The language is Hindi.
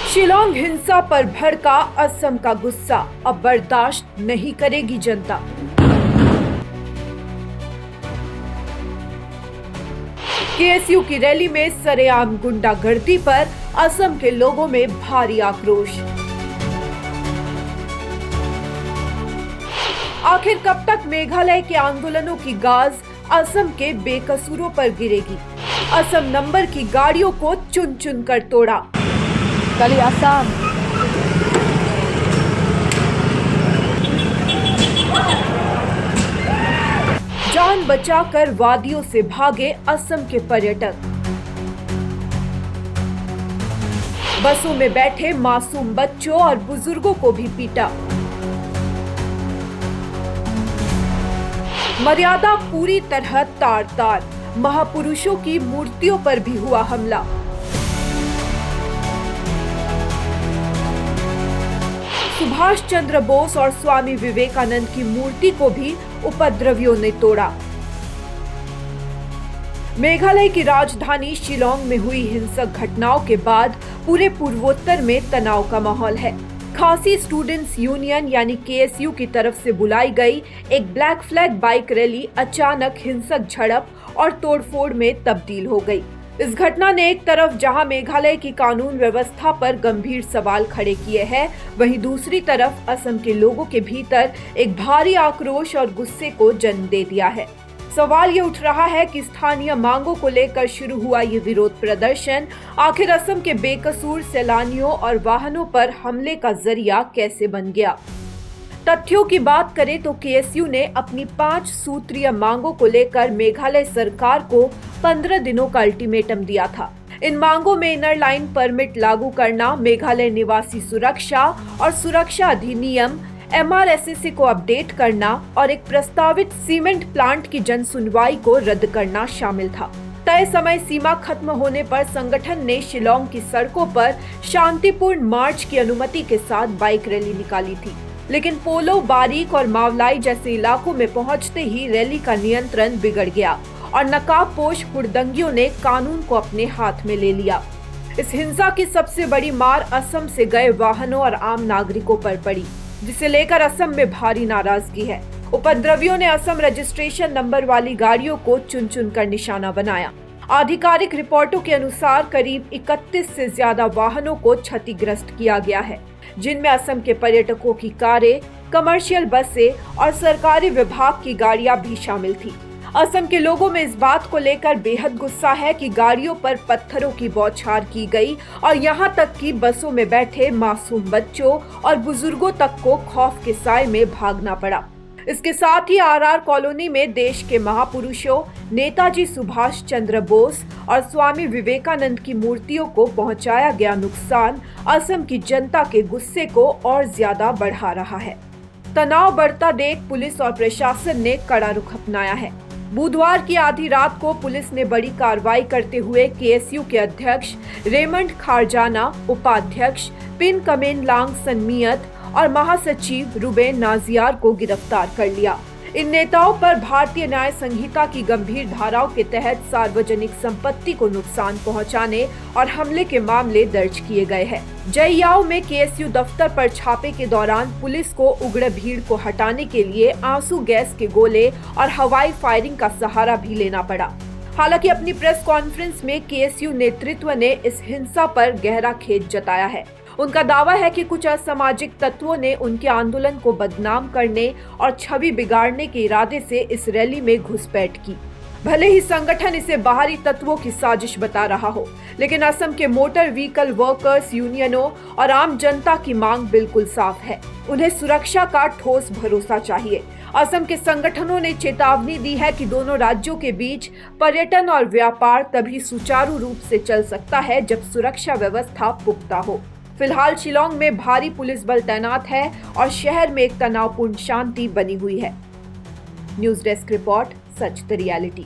शिलांग हिंसा पर भड़का असम का गुस्सा, अब बर्दाश्त नहीं करेगी जनता। केएसयू की रैली में सरेआम गुंडागर्दी पर असम के लोगों में भारी आक्रोश। आखिर कब तक मेघालय के आंदोलनों की गाज असम के बेकसूरों पर गिरेगी? असम नंबर की गाड़ियों को चुन चुन कर तोड़ा। कली असम जान बचाकर वादियों से भागे असम के पर्यटक। बसों में बैठे मासूम बच्चों और बुजुर्गों को भी पीटा। मर्यादा पूरी तरह तार-तार, महापुरुषों की मूर्तियों पर भी हुआ हमला। सुभाष चंद्र बोस और स्वामी विवेकानंद की मूर्ति को भी उपद्रवियों ने तोड़ा। मेघालय की राजधानी शिलांग में हुई हिंसक घटनाओं के बाद पूरे पूर्वोत्तर में तनाव का माहौल है। खासी स्टूडेंट्स यूनियन यानी केएसयू की तरफ से बुलाई गई एक ब्लैक फ्लैग बाइक रैली अचानक हिंसक झड़प और तोड़फोड़ में तब्दील हो गई। इस घटना ने एक तरफ जहां मेघालय की कानून व्यवस्था पर गंभीर सवाल खड़े किए हैं, वहीं दूसरी तरफ असम के लोगों के भीतर एक भारी आक्रोश और गुस्से को जन्म दे दिया है। सवाल ये उठ रहा है कि स्थानीय मांगों को लेकर शुरू हुआ ये विरोध प्रदर्शन आखिर असम के बेकसूर सैलानियों और वाहनों पर हमले का जरिया कैसे बन गया। तथ्यों की बात करें तो केएसयू ने अपनी 5 सूत्रीय मांगों को लेकर मेघालय सरकार को 15 दिनों का अल्टीमेटम दिया था। इन मांगों में इनर लाइन परमिट लागू करना, मेघालय निवासी सुरक्षा और सुरक्षा अधिनियम MRSA को अपडेट करना और एक प्रस्तावित सीमेंट प्लांट की जन सुनवाई को रद्द करना शामिल था। तय समय सीमा खत्म होने पर संगठन ने शिलांग की सड़कों पर शांतिपूर्ण मार्च की अनुमति के साथ बाइक रैली निकाली थी, लेकिन पोलो, बारीक और मावलाई जैसे इलाकों में पहुंचते ही रैली का नियंत्रण बिगड़ गया और नकाबपोश हुड़दंगियों ने कानून को अपने हाथ में ले लिया। इस हिंसा की सबसे बड़ी मार असम से गए वाहनों और आम नागरिकों पर पड़ी, जिसे लेकर असम में भारी नाराजगी है। उपद्रवियों ने असम रजिस्ट्रेशन नंबर वाली गाड़ियों को चुन चुन कर निशाना बनाया। आधिकारिक रिपोर्टों के अनुसार करीब 31 से ज्यादा वाहनों को क्षतिग्रस्त किया गया है, जिनमें असम के पर्यटकों की कारें, कमर्शियल बसें और सरकारी विभाग की गाड़ियां भी शामिल थी। असम के लोगों में इस बात को लेकर बेहद गुस्सा है कि गाड़ियों पर पत्थरों की बौछार की गई और यहां तक कि बसों में बैठे मासूम बच्चों और बुजुर्गों तक को खौफ के साए में भागना पड़ा। इसके साथ ही आरआर कॉलोनी में देश के महापुरुषों नेताजी सुभाष चंद्र बोस और स्वामी विवेकानंद की मूर्तियों को पहुंचाया गया नुकसान असम की जनता के गुस्से को और ज्यादा बढ़ा रहा है। तनाव बढ़ता देख पुलिस और प्रशासन ने कड़ा रुख अपनाया है। बुधवार की आधी रात को पुलिस ने बड़ी कार्रवाई करते हुए केएसयू के अध्यक्ष रेमंड खारजाना, उपाध्यक्ष पिन कमेनलांग सनमियत और महासचिव रुबेन नाजियार को गिरफ्तार कर लिया। इन नेताओं पर भारतीय न्याय संहिता की गंभीर धाराओं के तहत सार्वजनिक संपत्ति को नुकसान पहुंचाने और हमले के मामले दर्ज किए गए हैं। जययाओ में केएसयू दफ्तर पर छापे के दौरान पुलिस को उग्र भीड़ को हटाने के लिए आंसू गैस के गोले और हवाई फायरिंग का सहारा भी लेना पड़ा। हालांकि अपनी प्रेस कॉन्फ्रेंस में केएसयू नेतृत्व ने इस हिंसा पर गहरा खेद जताया है। उनका दावा है कि कुछ असामाजिक तत्वों ने उनके आंदोलन को बदनाम करने और छवि बिगाड़ने के इरादे से इस रैली में घुसपैठ की। भले ही संगठन इसे बाहरी तत्वों की साजिश बता रहा हो, लेकिन असम के मोटर व्हीकल वर्कर्स यूनियनों और आम जनता की मांग बिल्कुल साफ है। उन्हें सुरक्षा का ठोस भरोसा चाहिए। असम के संगठनों ने चेतावनी दी है कि दोनों राज्यों के बीच पर्यटन और व्यापार तभी सुचारू रूप से चल सकता है जब सुरक्षा व्यवस्था पुख्ता हो। फिलहाल शिलांग में भारी पुलिस बल तैनात है और शहर में एक तनावपूर्ण शांति बनी हुई है। News desk report, such the reality.